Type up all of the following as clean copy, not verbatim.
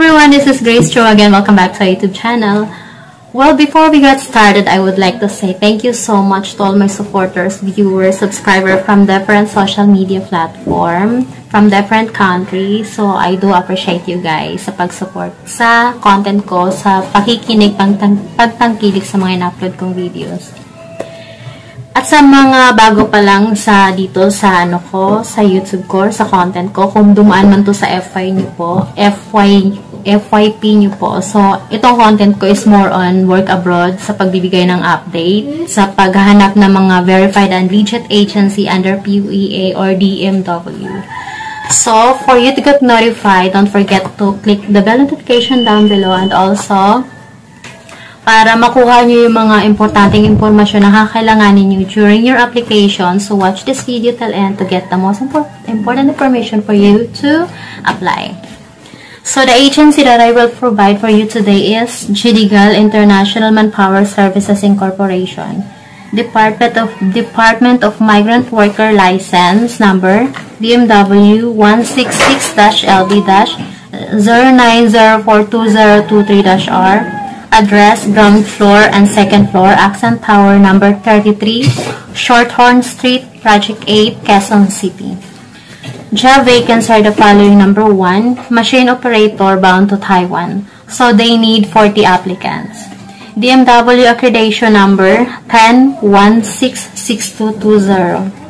everyone, this is Grace Cho again. Welcome back to our YouTube channel. Well, before we get started, I would like to say thank you so much to all my supporters, viewers, subscribers from different social media platform, from different countries. So, I do appreciate you guys sa pag-support sa content ko, sa pakikinig, pagtangkilik sa mga in-upload kong videos. At sa mga bago pa lang sa dito sa sa YouTube ko, sa content ko, kung dumaan man to sa FYP nyo po. So, itong content ko is more on work abroad, sa pagbibigay ng update, sa paghahanap ng mga verified and legit agency under PUEA or DMW. So, for you to get notified, don't forget to click the bell notification down below, and also para makuha nyo yung mga importanteng impormasyon na kakailanganin nyo during your application. So, watch this video till end to get the most important information for you to apply. So, the agency that I will provide for you today is GDGAL International Manpower Services Incorporation. Department of Migrant Worker License Number DMW 166-LD-09042023-R. Address, ground floor and second floor, Accent Tower number 33, Shorthorn Street, Project 8, Quezon City. Job vacancies are the following. Number 1, machine operator bound to Taiwan. So, they need 40 applicants. DMW accreditation number 10166220.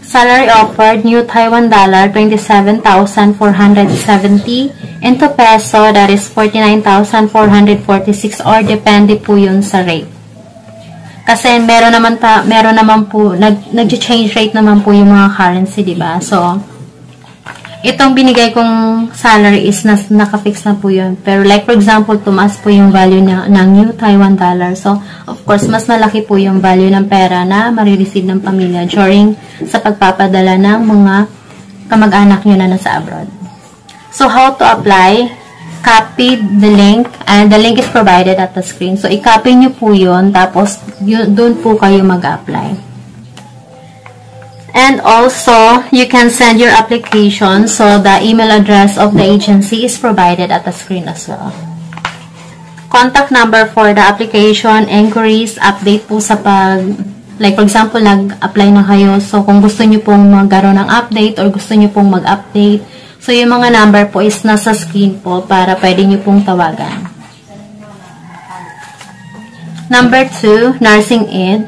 Salary offered, new Taiwan dollar 27,470 into peso, that is 49,446, or depende po yun sa rate. Kasi meron naman po nag-change rate naman po yung mga currency, di ba? So, itong binigay kong salary is naka-fix na po yun. Pero like for example, tumaas po yung value ng new Taiwan dollar. So, of course, mas malaki po yung value ng pera na marireceive ng pamilya during sa pagpapadala ng mga kamag-anak nyo na nasa abroad. So, how to apply? Copy the link, and the link is provided at the screen. So, i-copy nyo po yun, tapos doon po kayo mag-apply. And also, you can send your application, so the email address of the agency is provided at the screen as well. Contact number for the application, inquiries, update po sa like for example, nag-apply na kayo. So, kung gusto nyo pong magkaroon ng update or gusto nyo pong mag-update, so yung mga number po is nasa screen po para pwede nyo pong tawagan. Number 2, nursing aid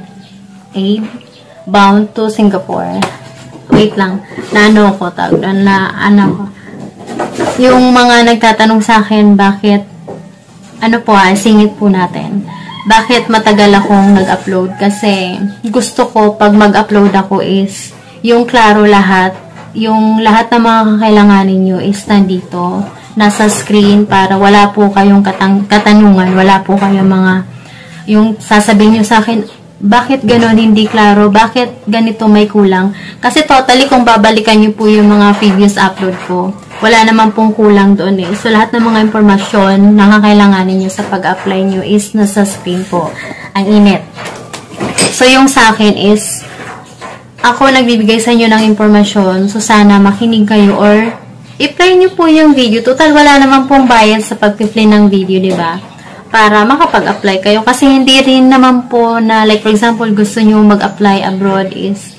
bound to Singapore. Wait lang. Yung mga nagtatanong sa akin, bakit, singit po natin. Bakit matagal akong nag-upload? Kasi, gusto ko, pag mag-upload ako is, yung klaro lahat, yung lahat ng mga kakailanganin nyo is nandito, nasa screen, para wala po kayong katanungan, wala po kayong mga, yung sasabihin nyo sa akin, bakit ganon hindi klaro? Bakit ganito may kulang? Kasi totally, kung babalikan nyo po yung mga previous upload ko, wala naman pong kulang doon eh. So, lahat ng mga impormasyon na kakailanganin nyo sa pag-apply nyo is nasa screen po. Ang init. So, yung sa akin is, ako nagbibigay sa inyo ng impormasyon. So, sana makinig kayo or i-play nyo po yung video. Total, wala naman pong bayad sa pag-play ng video, diba? Para makapag-apply kayo. Kasi hindi rin naman po na, like for example, gusto nyo mag-apply abroad is,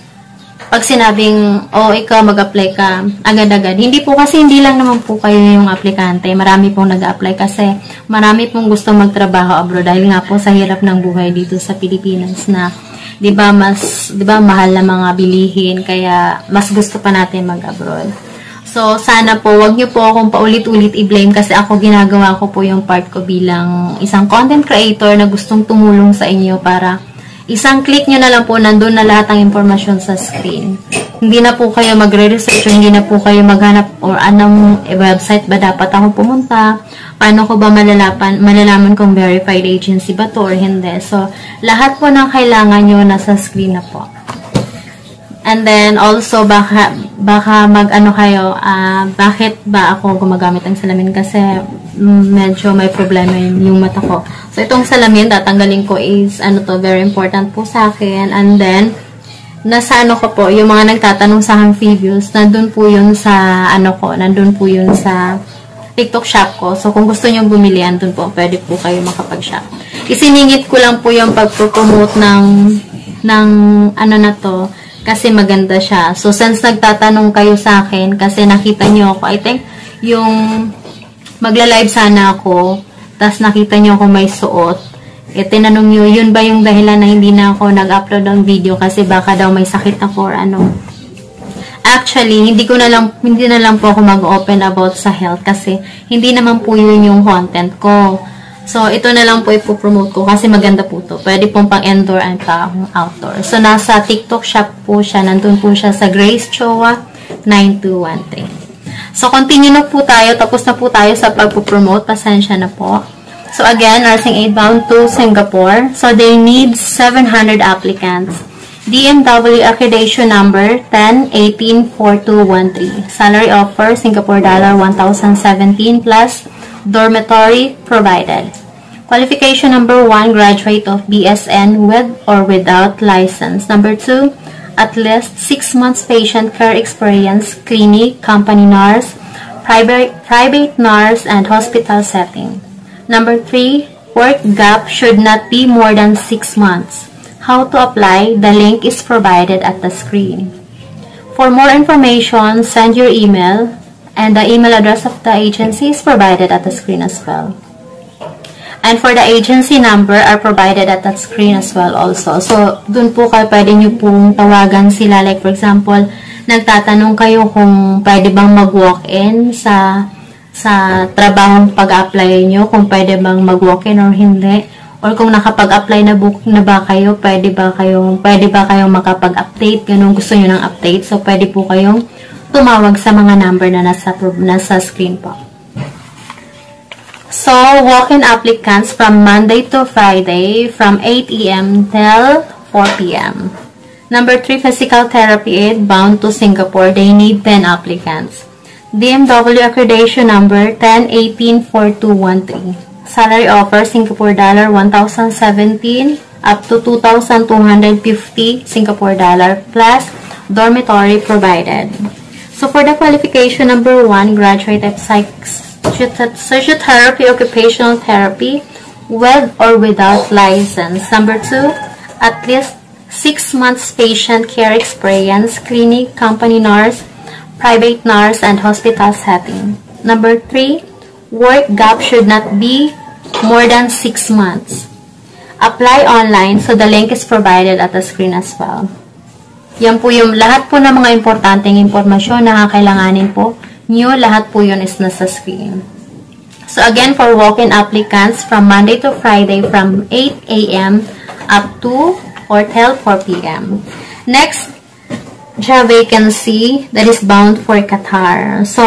pag sinabing, ikaw mag-apply ka, agad-agad. Hindi po, kasi hindi lang naman po kayo yung aplikante. Marami pong nag-apply kasi marami pong gusto magtrabaho abroad dahil nga po sa hirap ng buhay dito sa Pilipinas na, di ba mahal na mga bilihin, kaya mas gusto pa natin mag-abroad. So, sana po, wag niyo po akong paulit-ulit i-blame kasi ako ginagawa ko po yung part ko bilang isang content creator na gustong tumulong sa inyo para isang click nyo na lang po, nandun na lahat ng impormasyon sa screen. Hindi na po kayo magre-research, hindi na po kayo maghanap or anong website ba dapat ako pumunta, paano ko ba malalaman kung verified agency ba to or hindi. So, lahat po ng kailangan nyo nasa screen na po. And then, also, baka kayo, bakit ba ako gumagamit ng salamin? Kasi, medyo may problema yung mata ko. So, itong salamin, tatanggalin ko is, very important po sa akin. And then, nasa ko po, yung mga nagtatanong sa aking previews, nandun po yun sa, nandun po yun sa TikTok shop ko. So, kung gusto nyo bumili, andun po, pwede po kayo makapag-shop. Isiningit ko lang po yung pag-promote ng ano na to, kasi maganda siya. So, since nagtatanong kayo sa akin, kasi nakita nyo ako, I think, yung magla-live sana ako, tas nakita nyo ako may suot, tinanong nyo, yun ba yung dahilan na hindi na ako nag-upload ng video kasi baka daw may sakit ako or ano. Actually, hindi na lang po ako mag-open about sa health kasi hindi naman po yun yung content ko. So, ito na lang po ipopromote ko kasi maganda po to. Pwede pong pang indoor and pang outdoor. So, nasa TikTok shop po siya. Nandun po siya sa Grace Choa 9213. So, continue na po tayo. Tapos na po tayo sa pagpopromote. Pasensya na po. So, again, nursing aid bound to Singapore. So, they need 700 applicants. DMW accreditation number 10184213. Salary offer, Singapore dollar 1,017 plus dormitory provided. Qualification number 1, graduate of BSN with or without license. Number 2, at least 6 months patient care experience, clinic, company nurse, private nurse, and hospital setting. Number 3, work gap should not be more than 6 months. How to apply? The link is provided at the screen. For more information, send your email, and the email address of the agency is provided at the screen as well. And for the agency number are provided at that screen as well also. So, dun po kayo pwede nyo pong tawagan sila. Like for example, nagtatanong kayo kung pwede bang mag-walk-in sa trabahong pag-apply nyo, kung pwede bang mag-walk-in or hindi, or kung nakapag-apply na ba kayo, pwede ba kayong makapag-update, ganun gusto nyo ng update, so pwede po kayong tumawag sa mga number na nasa screen po. So, walk-in applicants from Monday to Friday from 8 a.m. till 4 p.m. Number 3, physical therapy aid bound to Singapore, they need 10 applicants. DMW accreditation number 10184213. Salary offer, Singapore dollar 1,017 up to 2,250 Singapore dollar plus dormitory provided. So for the qualification number 1, graduate of physiotherapy, occupational therapy with or without license. Number 2, at least 6 months patient care experience, clinic, company nurse, private nurse, and hospital setting. Number 3, work gap should not be more than 6 months. Apply online, so the link is provided at the screen as well. Yan po yung lahat po ng mga importanteng impormasyon na kakailanganin po nyo, lahat po yun is nasa screen. So again, for walk-in applicants from Monday to Friday from 8 a.m. up to or till 4 p.m. Next, vacancy that is bound for Qatar. So,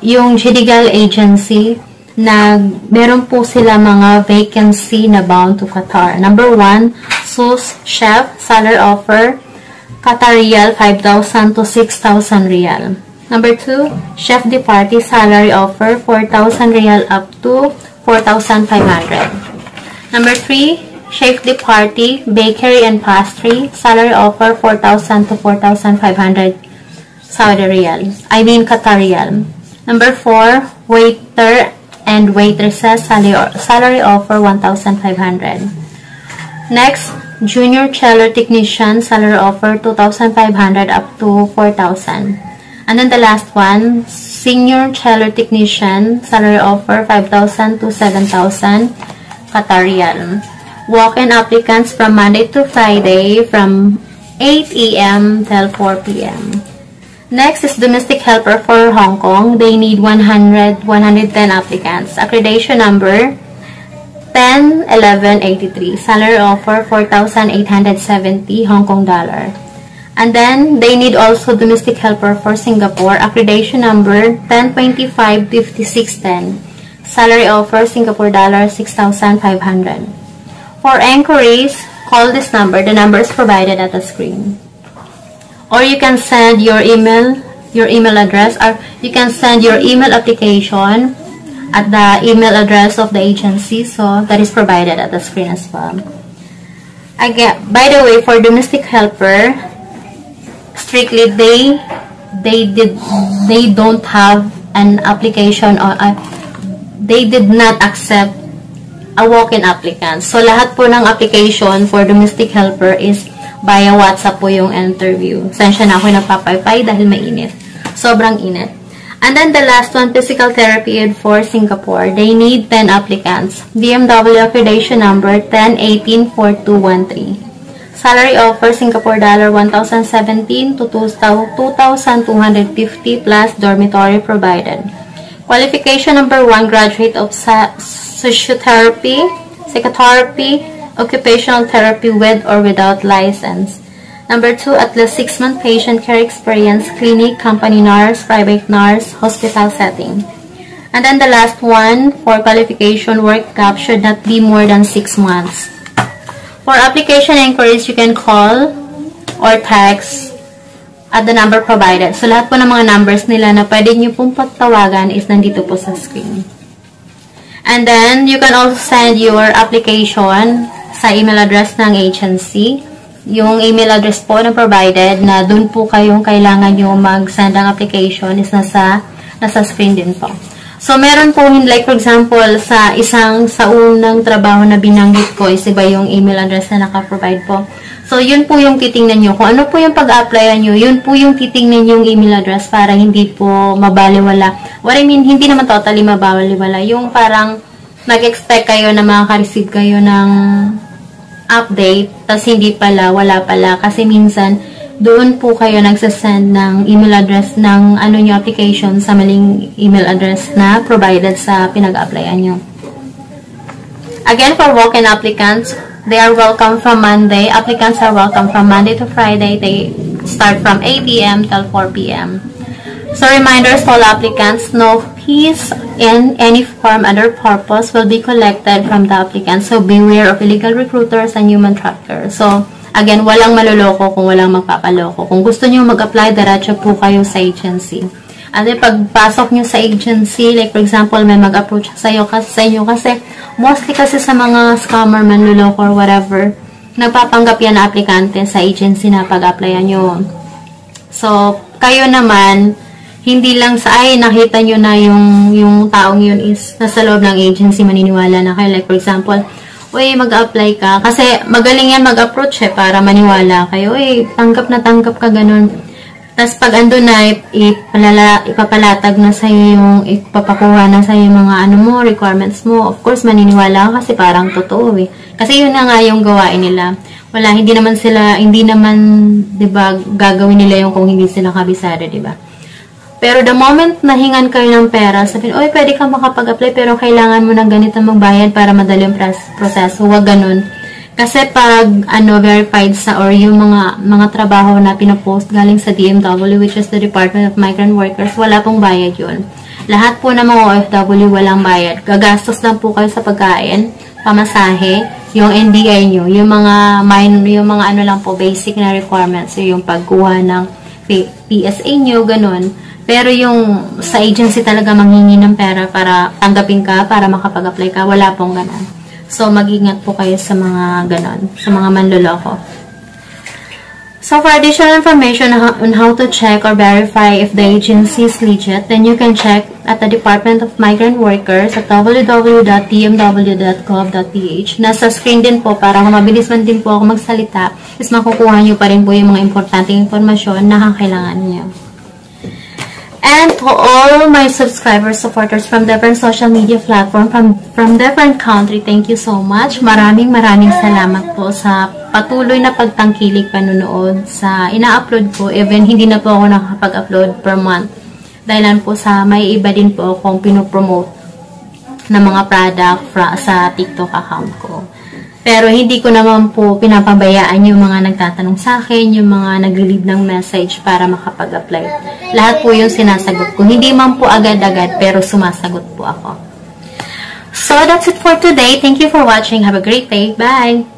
yung Jidigal agency, meron po sila mga vacancy na bound to Qatar. Number 1, sous chef, salary offer, Qatar Riyal 5,000 to 6,000 Riyal. Number 2, chef de party, salary offer 4,000 Riyal up to 4,500. Number 3, chef de party, bakery and pastry, salary offer 4,000 to 4,500 Saudi Riyal. Qatar Riyal. Number 4, waiter and waitresses, salary offer 1,500. Next, junior cello technician, salary offer 2,500 up to 4,000. And then the last one, senior cello technician, salary offer 5,000 to 7,000 Qatar Riyal. Walk-in applicants from Monday to Friday from 8 a.m. till 4 p.m. Next is domestic helper for Hong Kong. They need 110 applicants. Accreditation number 101183. Salary offer 4,870 Hong Kong dollar. And then they need also domestic helper for Singapore. Accreditation number 10255610. Salary offer Singapore dollar 6,500. For enquiries, call this number. The number is provided at the screen. Or you can send your email address, or you can send your email application at the email address of the agency. So that is provided at the screen as well. Again, by the way, for domestic helper, strictly they don't have an application or they did not accept a walk-in applicant. So, lahat po ng application for domestic helper is via WhatsApp po yung interview. Sensya na ako nagpapaypay dahil mainit. Sobrang init. And then the last one, physical therapy aid for Singapore. They need 10 applicants. DMW accreditation number 10184213. Salary offer Singapore dollar 1,017 to 2,250 plus dormitory provided. Qualification number 1, graduate of psychotherapy, occupational therapy with or without license. Number 2, at least 6-month patient care experience, clinic, company nurse, private nurse, hospital setting. And then the last one, for qualification, work gap should not be more than 6 months. For application inquiries, you can call or text at the number provided. So, lahat po ng mga numbers nila na pwede nyo pong pagtawagan is nandito po sa screen. And then, you can also send your application sa email address ng agency. Yung email address po na provided na dun po kayong kailangan nyo mag-send ang application is nasa screen din po. So, meron po, like for example, sa unang trabaho na binanggit ko is iba yung email address na naka-provide po. So, yun po yung titingnan nyo. Kung ano po yung pag-applyan nyo, yun po yung titingnan yung email address para hindi po mabaliwala. What I mean, hindi naman totally mabaliwala. Yung parang nag-expect kayo na makaka-receive kayo ng update, tas hindi pala, wala pala. Kasi minsan, doon po kayo nagsasend ng email address ng nyo application sa maling email address na provided sa pinag-applyan nyo. Again, for walk-in applicants, they are welcome from Monday. Applicants are welcome from Monday to Friday. They start from 8 a.m. till 4 p.m. So, reminders to all applicants, no fees in any form other purpose will be collected from the applicant. So, beware of illegal recruiters and human traffickers. So, again, walang maluloko kung walang magpapaloko. Kung gusto nyo mag-apply, diretso po kayo sa agency. At pagpasok nyo sa agency, like for example, may mag-approach sa inyo kasi mostly kasi sa mga scammer, manluloko or whatever, nagpapanggap yan na aplikante sa agency na pag-applyan nyo. So, kayo naman, hindi lang sa, nakita nyo na yung taong yun is nasa loob ng agency, maniniwala na kayo. Like for example, uy, mag-apply ka. Kasi magaling yan mag-approach para maniwala kayo. Uy, tanggap na tanggap ka, ganun. Tapos pag ando na, ipapalatag na sa'yo yung, ipapakuha na sa'yo yung mga requirements mo. Of course, maniniwala ka kasi parang totoo eh. Kasi yun na nga yung gawain nila. Wala, hindi naman, diba, gagawin nila yung kung hindi sila kabisado, diba? Pero the moment na hingan kayo ng pera, sabihin, oy, pwede ka makapag-apply pero kailangan mo ng ganito magbayad para madali yung proseso. Huwag ganun. Kasi pag verified sa or yung mga trabaho na pinapost galing sa DMW, which is the Department of Migrant Workers, wala pong bayad yun. Lahat po ng mga OFW walang bayad. Gagastos lang po kayo sa pagkain, pamasahe, yung NDI nyo, yung mga lang po, basic na requirements, yung pagkuha ng PSA nyo, ganun. Pero yung sa agency talaga manghingi ng pera para tanggapin ka, para makapag-apply ka, wala pong ganun. So, mag-ingat po kayo sa mga ganon, sa mga manloloko. So, for additional information on how to check or verify if the agency is legit, then you can check at the Department of Migrant Workers at www.dmw.gov.ph. Nasa screen din po para kung mabilis man din po ako magsalita, is makukuha nyo pa rin po yung mga importanteng informasyon na kailangan nyo. And to all my subscribers, supporters from different social media platform, from different country, thank you so much. Maraming salamat po sa patuloy na pagtangkilik panunood sa ina-upload ko. Even hindi na po ako nakakapag-upload per month. Dahilan po sa may iba din po akong pinopromote na mga product sa TikTok account ko. Pero hindi ko naman po pinapabayaan yung mga nagtatanong sa akin, yung mga nag-leave ng message para makapag-apply. Lahat po yung sinasagot ko. Hindi man po agad-agad, pero sumasagot po ako. So, that's it for today. Thank you for watching. Have a great day. Bye!